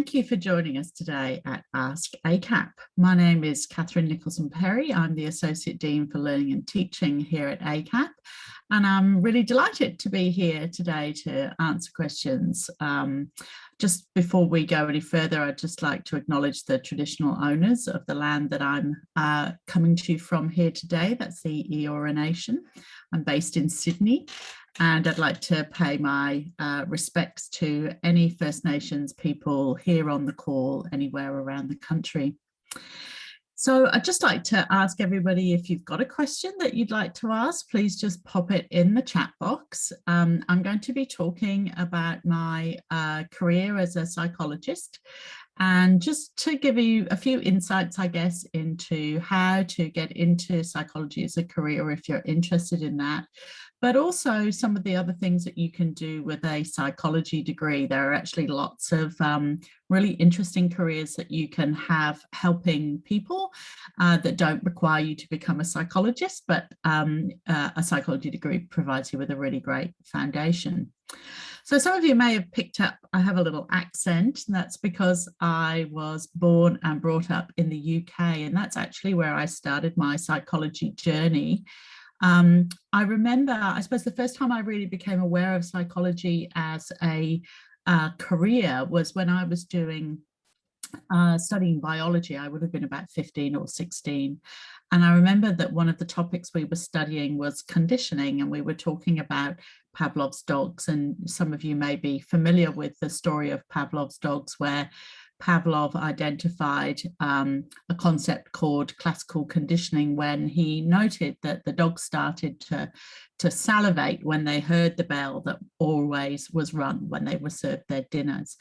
thank you for joining us today at Ask ACAP. My name is Kathryn Nicholson Perry. I'm the Associate Dean for Learning and Teaching here at ACAP, and I'm really delighted to be here today to answer questions. Just before we go any further, I'd just like to acknowledge the traditional owners of the land that I'm coming to you from here today. That's the Eora Nation. I'm based in Sydney. And I'd like to pay my respects to any First Nations people here on the call anywhere around the country. So I'd just like to ask everybody, if you've got a question that you'd like to ask, please just pop it in the chat box. I'm going to be talking about my career as a psychologist, and just to give you a few insights, I guess, into how to get into psychology as a career if you're interested in that, but also some of the other things that you can do with a psychology degree. There are actually lots of really interesting careers that you can have helping people that don't require you to become a psychologist, but a psychology degree provides you with a really great foundation. So some of you may have picked up, I have a little accent, and that's because I was born and brought up in the UK, and that's actually where I started my psychology journey. I remember, I suppose the first time I really became aware of psychology as a career was when I was doing studying biology. I would have been about 15 or 16. And I remember that one of the topics we were studying was conditioning, and we were talking about Pavlov's dogs. And some of you may be familiar with the story of Pavlov's dogs, where Pavlov identified a concept called classical conditioning when he noted that the dogs started to salivate when they heard the bell that always was rung when they were served their dinners.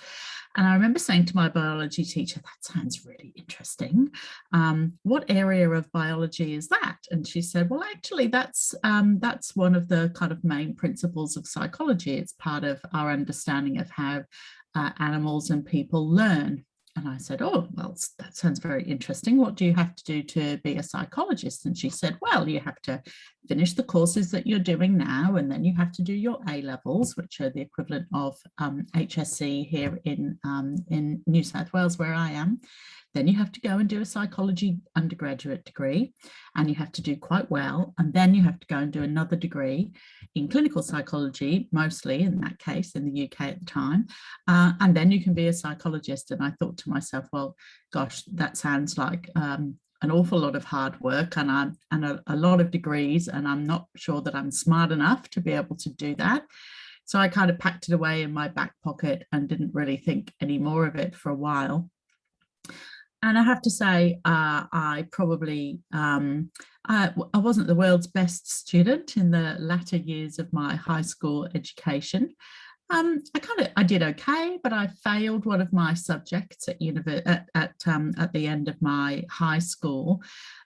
And I remember saying to my biology teacher, that sounds really interesting. What area of biology is that? And she said, well, actually, that's one of the kind of main principles of psychology. It's part of our understanding of how animals and people learn. And I said, oh, well, that sounds very interesting. What do you have to do to be a psychologist? And she said, well, you have to finish the courses that you're doing now, and then you have to do your A-levels, which are the equivalent of HSC here in New South Wales, where I am. Then you have to go and do a psychology undergraduate degree, and you have to do quite well. And then you have to go and do another degree in clinical psychology, mostly in that case in the UK at the time. And then you can be a psychologist. And I thought to myself, well, gosh, that sounds like an awful lot of hard work and a lot of degrees, and I'm not sure that I'm smart enough to be able to do that. So I kind of packed it away in my back pocket and didn't really think any more of it for a while. And I have to say, I probably, I wasn't the world's best student in the latter years of my high school education. I did okay, but I failed one of my subjects at the end of my high school.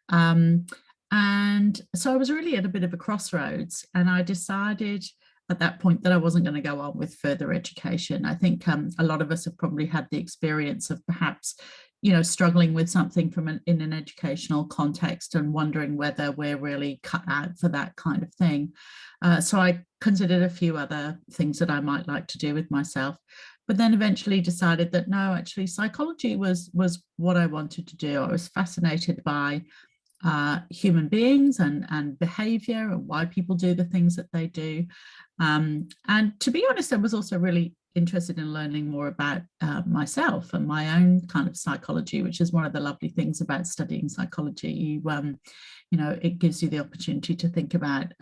And so I was really at a bit of a crossroads, and I decided at that point that I wasn't going to go on with further education. I think a lot of us have probably had the experience of perhaps, struggling with something in an educational context and wondering whether we're really cut out for that kind of thing. So I considered a few other things that I might like to do with myself, but then eventually decided that no, actually psychology was what I wanted to do. I was fascinated by human beings and behavior and why people do the things that they do. And to be honest, I was also really interested in learning more about myself and my own kind of psychology, which is one of the lovely things about studying psychology. It gives you the opportunity to think about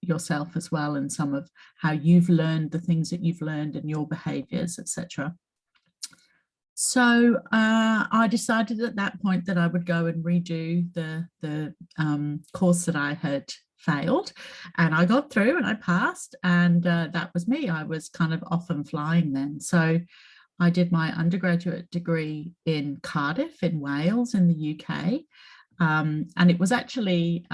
yourself as well, and some of how you've learned the things that you've learned and your behaviors, etc. So I decided at that point that I would go and redo the course that I had failed, and I got through and I passed, and that was me. I was kind of off and flying then. So I did my undergraduate degree in Cardiff in Wales in the UK, and it was actually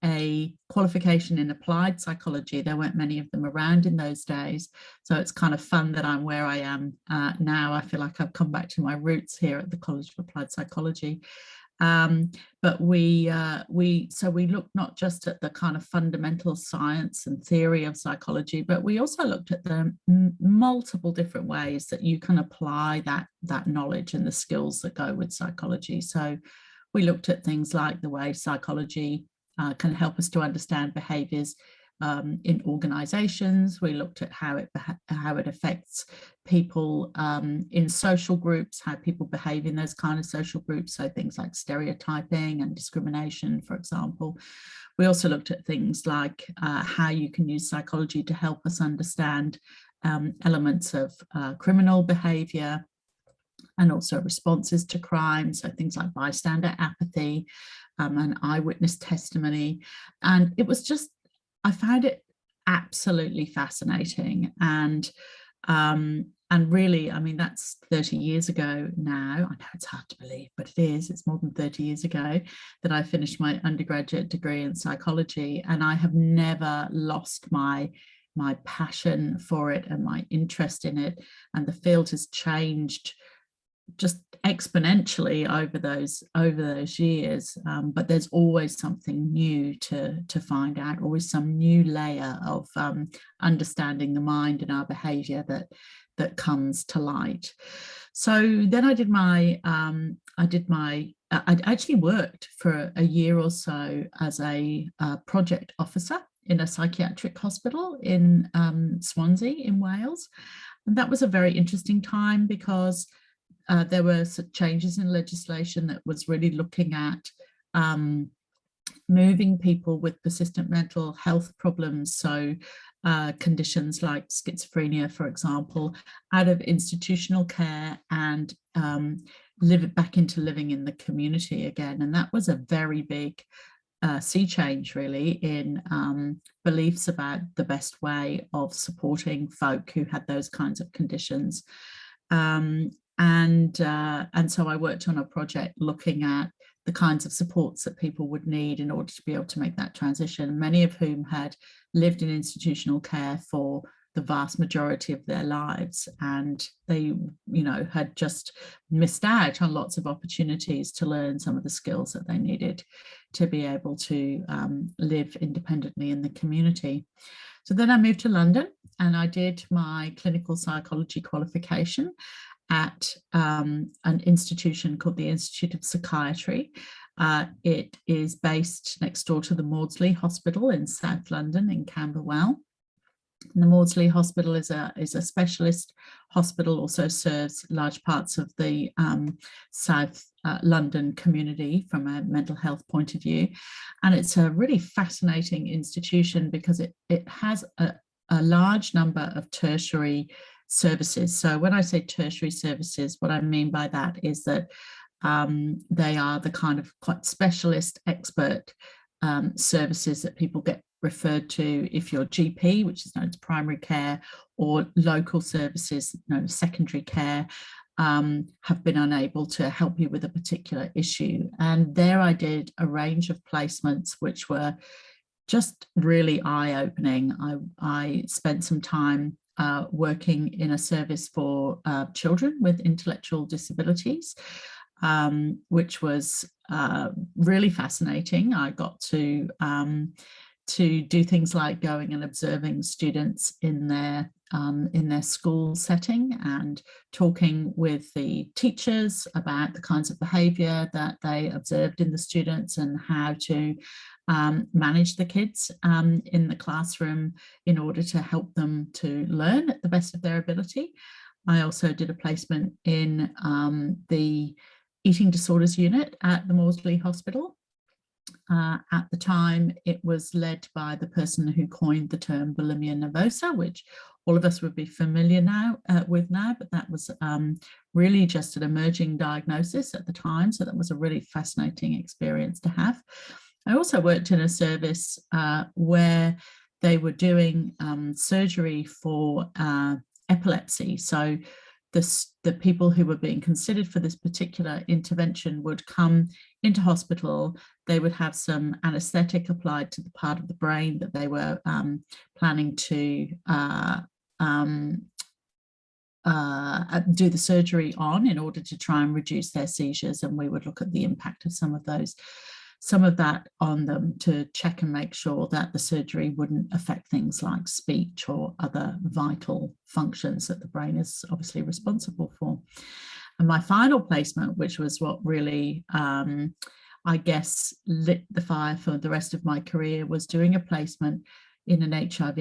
a qualification in applied psychology. There weren't many of them around in those days, so it's kind of fun that I'm where I am now. I feel like I've come back to my roots here at the College of Applied Psychology. But we looked not just at the kind of fundamental science and theory of psychology, but we also looked at the multiple different ways that you can apply that knowledge and the skills that go with psychology. So we looked at things like the way psychology can help us to understand behaviors in organizations. We looked at how it affects people in social groups, how people behave in those kind of social groups. So things like stereotyping and discrimination, for example. We also looked at things like how you can use psychology to help us understand elements of criminal behavior and also responses to crime. So things like bystander apathy and eyewitness testimony. And it was just, I found it absolutely fascinating. And really, I mean, that's 30 years ago now. I know it's hard to believe, but it is. It's more than 30 years ago that I finished my undergraduate degree in psychology. And I have never lost my passion for it and my interest in it. And the field has changed just exponentially over those years, but there's always something new to find out, always some new layer of understanding the mind and our behavior that comes to light. So then I actually worked for a year or so as a project officer in a psychiatric hospital in Swansea in Wales, and that was a very interesting time because there were changes in legislation that was really looking at moving people with persistent mental health problems, so conditions like schizophrenia, for example, out of institutional care and live it back into living in the community again. And that was a very big sea change, really, in beliefs about the best way of supporting folk who had those kinds of conditions. And so I worked on a project looking at the kinds of supports that people would need in order to be able to make that transition, many of whom had lived in institutional care for the vast majority of their lives. And they, had just missed out on lots of opportunities to learn some of the skills that they needed to be able to live independently in the community. So then I moved to London and I did my clinical psychology qualification at an institution called the Institute of Psychiatry. It is based next door to the Maudsley Hospital in South London in Camberwell. And the Maudsley Hospital is a specialist hospital, also serves large parts of the South London community from a mental health point of view. And it's a really fascinating institution because it has a large number of tertiary services. So when I say tertiary services, what I mean by that is that they are the kind of quite specialist expert services that people get referred to if you're GP, which is known as primary care, or local services known as secondary care, have been unable to help you with a particular issue. And there I did a range of placements which were just really eye-opening. I spent some time working in a service for children with intellectual disabilities, which was really fascinating. I got to do things like going and observing students in their school setting and talking with the teachers about the kinds of behaviour that they observed in the students and how to manage the kids in the classroom in order to help them to learn at the best of their ability. I also did a placement in the eating disorders unit at the Maudsley Hospital. At the time, it was led by the person who coined the term bulimia nervosa, which all of us would be familiar with now, but that was really just an emerging diagnosis at the time. So that was a really fascinating experience to have. I also worked in a service where they were doing surgery for epilepsy. So the people who were being considered for this particular intervention would come into hospital. They would have some anesthetic applied to the part of the brain that they were planning to do the surgery on in order to try and reduce their seizures, and we would look at the impact of some of that on them to check and make sure that the surgery wouldn't affect things like speech or other vital functions that the brain is obviously responsible for. And my final placement, which was what really I guess lit the fire for the rest of my career, was doing a placement in an HIV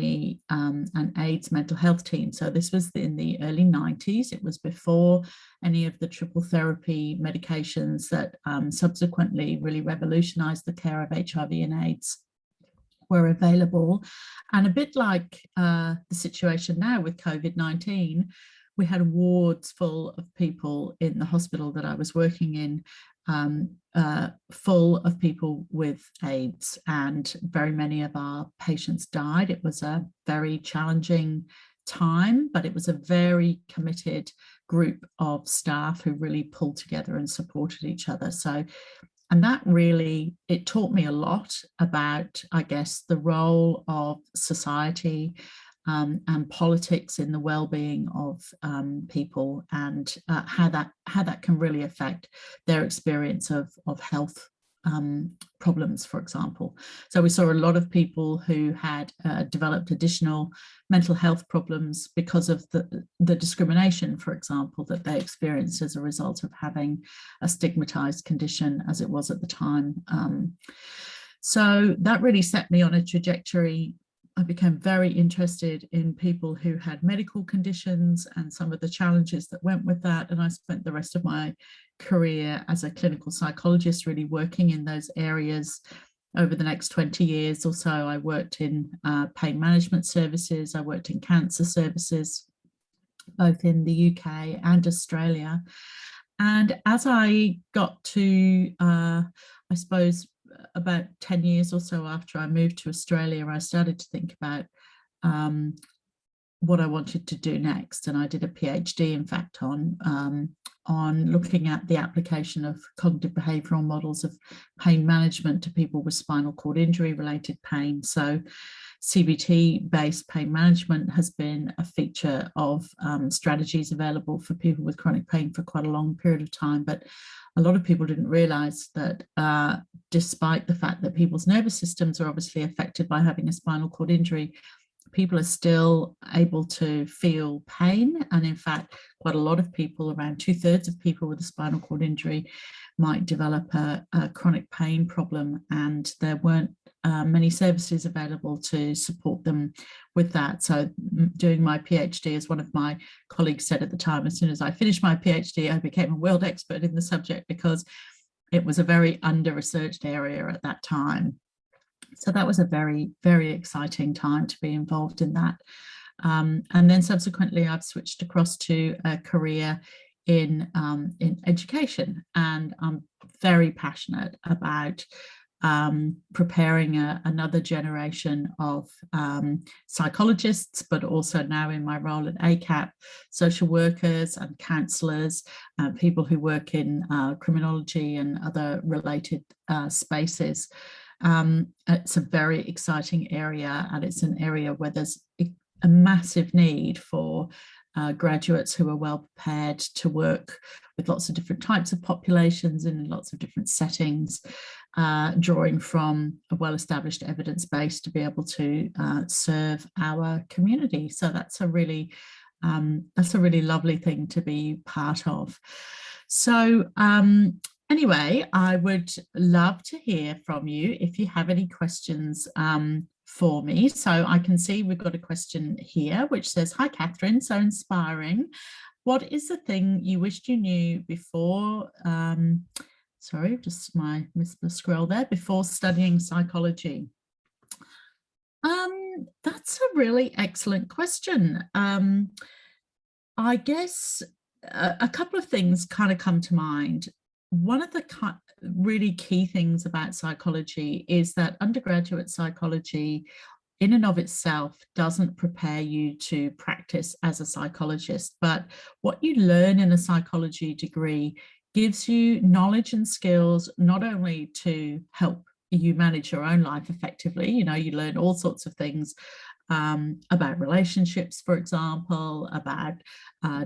and AIDS mental health team. So this was in the early 90s. It was before any of the triple therapy medications that subsequently really revolutionized the care of HIV and AIDS were available. And a bit like the situation now with COVID-19, we had wards full of people in the hospital that I was working in, full of people with AIDS, and very many of our patients died. It was a very challenging time, but it was a very committed group of staff who really pulled together and supported each other. So, and that really, it taught me a lot about, I guess, the role of society and politics in the well-being of people, and how that can really affect their experience of health problems, for example. So we saw a lot of people who had developed additional mental health problems because of the discrimination, for example, that they experienced as a result of having a stigmatized condition, as it was at the time. So that really set me on a trajectory. I became very interested in people who had medical conditions and some of the challenges that went with that. And I spent the rest of my career as a clinical psychologist really working in those areas. Over the next 20 years or so, I worked in pain management services. I worked in cancer services, both in the UK and Australia. And as I got to, I suppose, about 10 years or so after I moved to Australia, I started to think about what I wanted to do next. And I did a PhD, in fact, on looking at the application of cognitive behavioural models of pain management to people with spinal cord injury related pain. So CBT-based pain management has been a feature of strategies available for people with chronic pain for quite a long period of time. But a lot of people didn't realise that despite the fact that people's nervous systems are obviously affected by having a spinal cord injury, people are still able to feel pain. And in fact, quite a lot of people, around 2/3 of people with a spinal cord injury, might develop a chronic pain problem, and there weren't many services available to support them with that. So doing my PhD, as one of my colleagues said at the time, as soon as I finished my PhD, I became a world expert in the subject because it was a very under-researched area at that time. So that was a very, very exciting time to be involved in that. And then subsequently, I've switched across to a career in education, and I'm very passionate about preparing another generation of psychologists, but also now in my role at ACAP, social workers and counsellors, people who work in criminology and other related spaces. It's a very exciting area, and it's an area where there's a massive need for graduates who are well prepared to work with lots of different types of populations in lots of different settings, drawing from a well-established evidence base to be able to serve our community. So that's a really lovely thing to be part of. So anyway, I would love to hear from you if you have any questions for me. So I can see we've got a question here which says, "Hi Kathryn, so inspiring. What is the thing you wished you knew before," sorry, just missed the scroll there, "before studying psychology?" That's a really excellent question. I guess a couple of things kind of come to mind. One of the really key things about psychology is that undergraduate psychology in and of itself doesn't prepare you to practice as a psychologist, but what you learn in a psychology degree gives you knowledge and skills not only to help you manage your own life effectively, you know, you learn all sorts of things about relationships, for example, about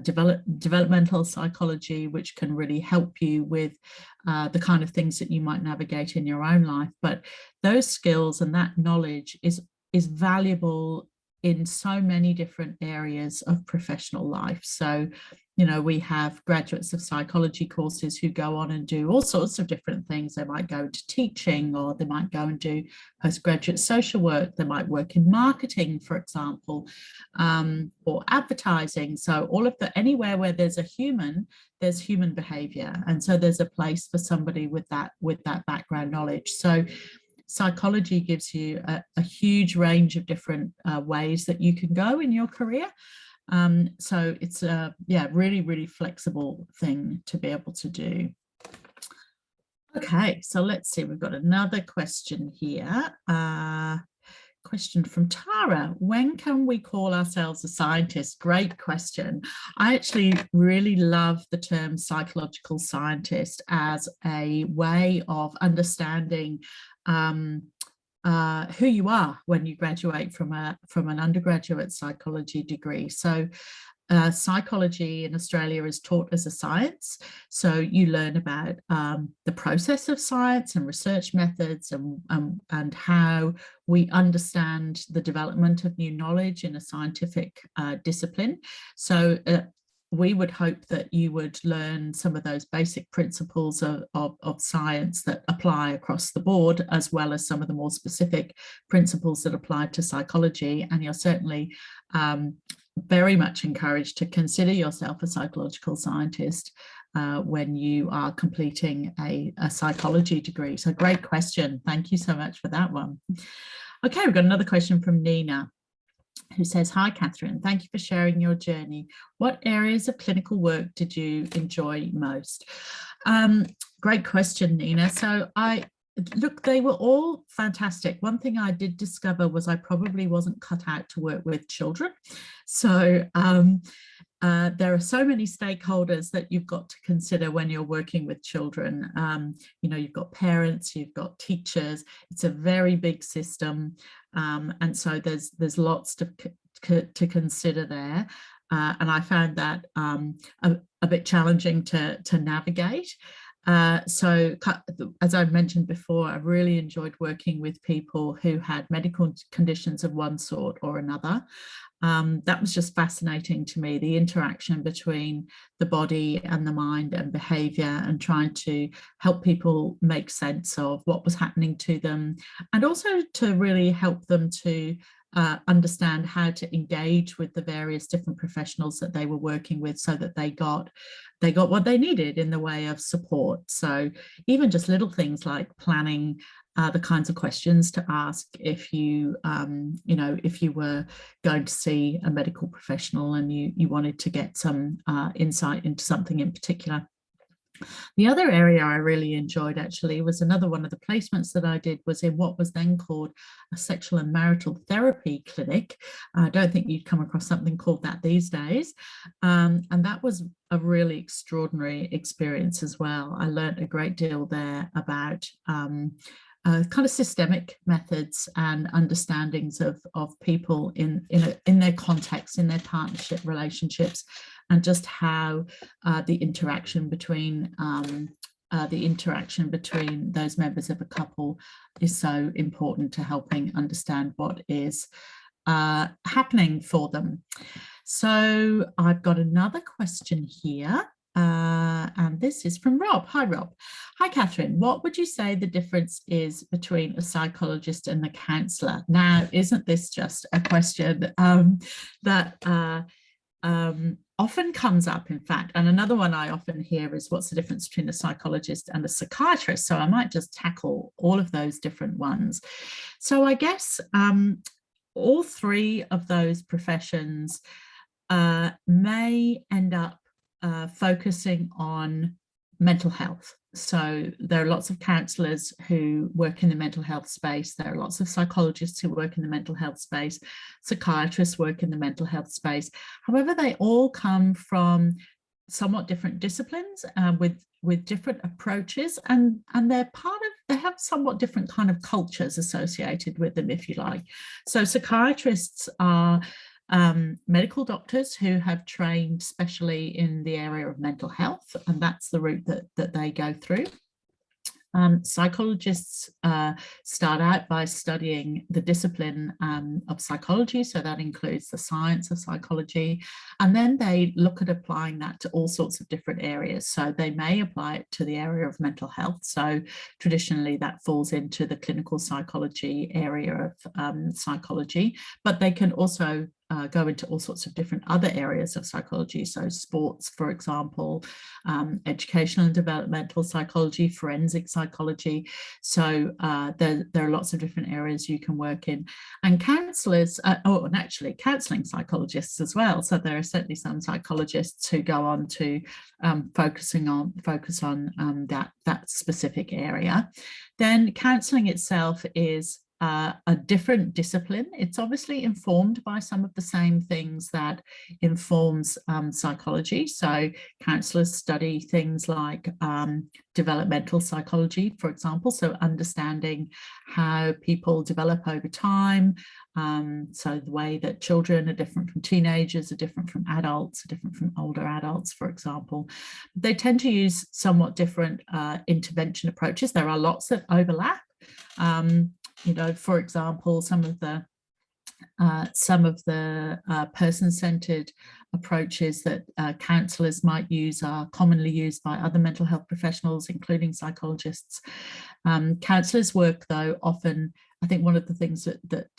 developmental psychology, which can really help you with the kind of things that you might navigate in your own life. But those skills and that knowledge is valuable in so many different areas of professional life. So, you know, we have graduates of psychology courses who go on and do all sorts of different things. They might go into teaching, or they might go and do postgraduate social work. They might work in marketing, for example, or advertising. So all of anywhere where there's a human, there's human behavior. And so there's a place for somebody with that background knowledge. So psychology gives you a huge range of different ways that you can go in your career. So it's a really, really flexible thing to be able to do. Okay, so let's see, we've got another question here. Question from Tara. When can we call ourselves a scientist? Great question. I actually really love the term psychological scientist as a way of understanding who you are when you graduate from an undergraduate psychology degree. So psychology in Australia is taught as a science. So you learn about the process of science and research methods and how we understand the development of new knowledge in a scientific discipline. So we would hope that you would learn some of those basic principles of science that apply across the board, as well as some of the more specific principles that apply to psychology. And you're certainly very much encouraged to consider yourself a psychological scientist when you are completing a psychology degree. So great question. Thank you so much for that one. Okay, we've got another question from Nina, who says, hi, Kathryn, thank you for sharing your journey. What areas of clinical work did you enjoy most? Great question, Nina. So look, they were all fantastic. One thing I did discover was I probably wasn't cut out to work with children. So there are so many stakeholders that you've got to consider when you're working with children. You know, you've got parents, you've got teachers. It's a very big system. And so there's lots to consider there. And I found that a bit challenging to navigate. So as I mentioned before, I really enjoyed working with people who had medical conditions of one sort or another. That was just fascinating to me, the interaction between the body and the mind and behavior, and trying to help people make sense of what was happening to them, and also to really help them to understand how to engage with the various different professionals that they were working with, so that they got what they needed in the way of support. So even just little things like planning the kinds of questions to ask if you if you were going to see a medical professional and you wanted to get some insight into something in particular. The other area I really enjoyed actually was another one of the placements that I did was in what was then called a sexual and marital therapy clinic. I don't think you'd come across something called that these days. And that was a really extraordinary experience as well. I learned a great deal there about kind of systemic methods and understandings of people in their context, in their partnership relationships, and just how the interaction between those members of a couple is so important to helping understand what is happening for them. So I've got another question here. And this is from Rob. Hi, Rob. Hi, Kathryn. What would you say the difference is between a psychologist and a counsellor? Now, isn't this just a question that often comes up, in fact? And another one I often hear is, what's the difference between a psychologist and a psychiatrist? So I might just tackle all of those different ones. So I guess all three of those professions may end up focusing on mental health. So there are lots of counsellors who work in the mental health space. There are lots of psychologists who work in the mental health space. Psychiatrists work in the mental health space. However, they all come from somewhat different disciplines with different approaches, and they're part of they have somewhat different kind of cultures associated with them, if you like. So psychiatrists are medical doctors who have trained specially in the area of mental health, and that's the route that they go through. Psychologists start out by studying the discipline of psychology, so that includes the science of psychology, and then they look at applying that to all sorts of different areas. So they may apply it to the area of mental health. So traditionally that falls into the clinical psychology area of psychology, but they can also go into all sorts of different other areas of psychology. So sports, for example, educational and developmental psychology, forensic psychology. So there are lots of different areas you can work in. And counsellors, and actually counselling psychologists as well. So there are certainly some psychologists who go on to focus on that specific area. Then counselling itself is a different discipline. It's obviously informed by some of the same things that informs psychology. So counsellors study things like developmental psychology, for example, so understanding how people develop over time. So the way that children are different from teenagers, are different from adults, are different from older adults, for example. They tend to use somewhat different intervention approaches. There are lots that overlap. For example, some of the person-centered approaches that counsellors might use are commonly used by other mental health professionals, including psychologists. Counsellors' work, though, often, I think one of the things that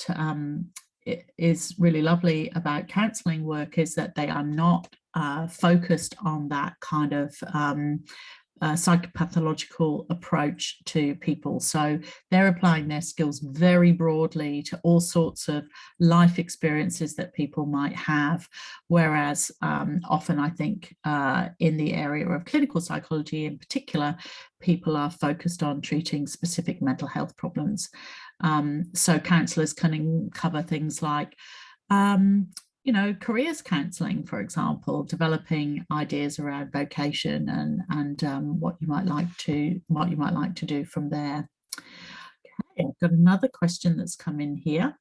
is really lovely about counselling work is that they are not focused on that kind of psychopathological approach to people. So they're applying their skills very broadly to all sorts of life experiences that people might have, whereas often I think in the area of clinical psychology in particular, people are focused on treating specific mental health problems. So counsellors can cover things like careers counselling, for example, developing ideas around vocation and what you might like to do from there. Okay, I've got another question that's come in here.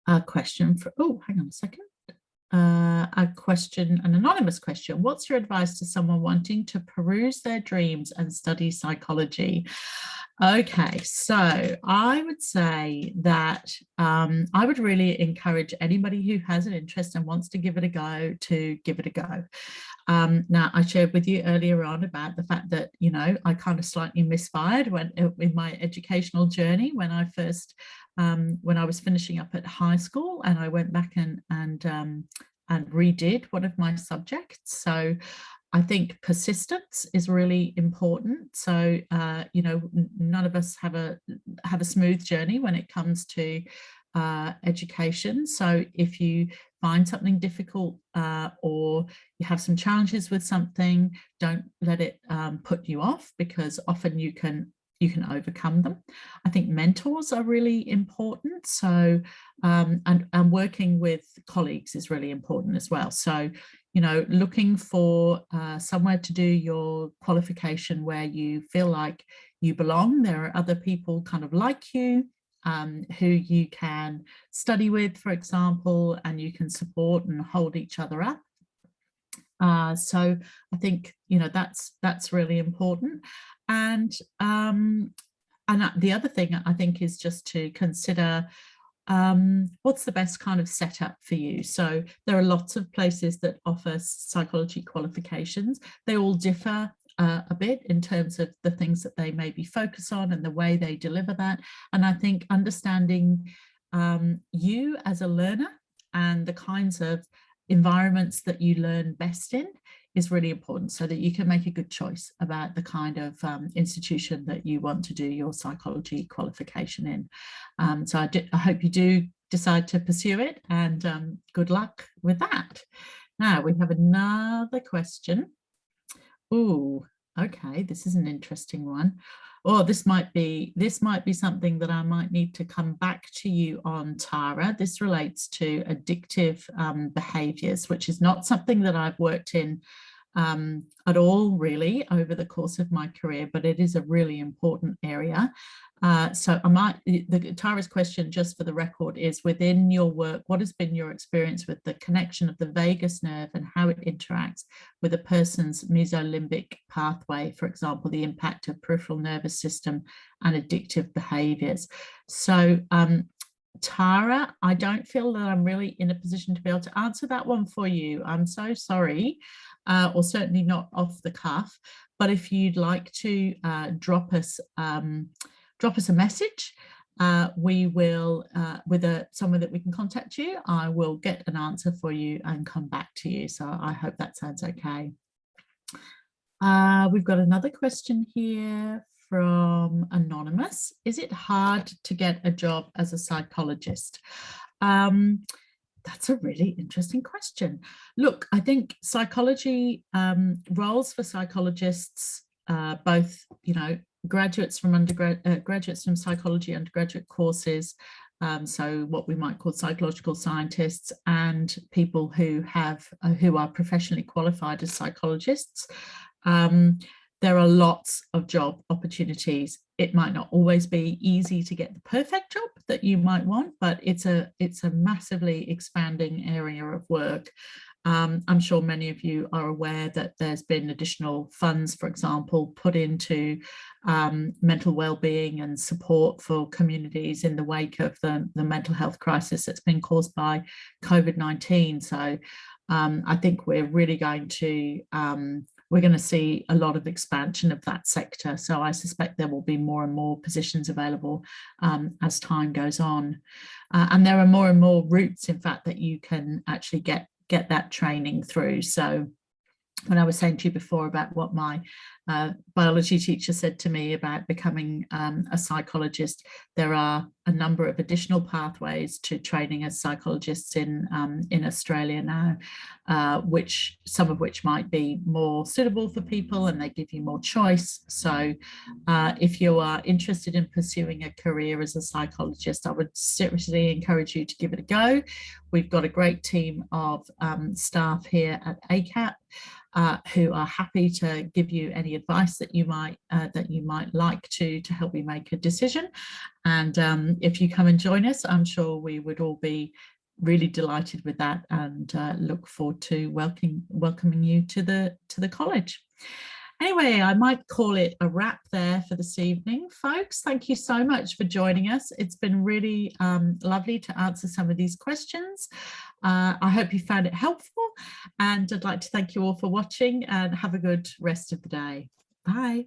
A question for, hang on a second. An anonymous question. What's your advice to someone wanting to peruse their dreams and study psychology? Okay, so I would say that I would really encourage anybody who has an interest and wants to give it a go to give it a go. Now, I shared with you earlier on about the fact that, I kind of slightly misfired in my educational journey when I first, when I was finishing up at high school, and I went back and redid one of my subjects. So I think persistence is really important. So, none of us have a smooth journey when it comes to education. So if you find something difficult or you have some challenges with something, don't let it put you off, because often you can overcome them. I think mentors are really important. So, and working with colleagues is really important as well. So, looking for somewhere to do your qualification where you feel like you belong. There are other people kind of like you, who you can study with, for example, and you can support and hold each other up. So I think, that's really important. And the other thing I think is just to consider what's the best kind of setup for you. So there are lots of places that offer psychology qualifications. They all differ a bit in terms of the things that they maybe focus on and the way they deliver that. And I think understanding you as a learner and the kinds of environments that you learn best in is really important, so that you can make a good choice about the kind of institution that you want to do your psychology qualification in. So I hope you do decide to pursue it, and good luck with that. Now we have another question. Oh, okay, this is an interesting one. Oh, this might be something that I might need to come back to you on, Tara. This relates to addictive behaviours, which is not something that I've worked in at all, really, over the course of my career, but it is a really important area. So Tara's question, just for the record, is within your work, what has been your experience with the connection of the vagus nerve and how it interacts with a person's mesolimbic pathway, for example, the impact of peripheral nervous system and addictive behaviors? So Tara, I don't feel that I'm really in a position to be able to answer that one for you. I'm so sorry, or certainly not off the cuff. But if you'd like to drop us a message, we will, with someone that we can contact you, I will get an answer for you and come back to you. So I hope that sounds okay. We've got another question here from Anonymous. Is it hard to get a job as a psychologist? That's a really interesting question. Look, I think psychology, roles for psychologists, both, graduates from graduates from psychology undergraduate courses, so what we might call psychological scientists, and people who are professionally qualified as psychologists. There are lots of job opportunities. It might not always be easy to get the perfect job that you might want, but it's a massively expanding area of work. I'm sure many of you are aware that there's been additional funds, for example, put into mental well-being and support for communities in the wake of the mental health crisis that's been caused by COVID-19. So I think we're really going to see a lot of expansion of that sector. So I suspect there will be more and more positions available as time goes on. And there are more and more routes, in fact, that you can actually get that training through. So when I was saying to you before about what my biology teacher said to me about becoming a psychologist, there are a number of additional pathways to training as psychologists in Australia now, some of which might be more suitable for people, and they give you more choice. So if you are interested in pursuing a career as a psychologist, I would seriously encourage you to give it a go. We've got a great team of staff here at ACAP who are happy to give you any advice that you might like to help you make a decision. And if you come and join us, I'm sure we would all be really delighted with that, and look forward to welcoming you to the college. Anyway, I might call it a wrap there for this evening, folks. Thank you so much for joining us. It's been really lovely to answer some of these questions. I hope you found it helpful, and I'd like to thank you all for watching, and have a good rest of the day. Bye.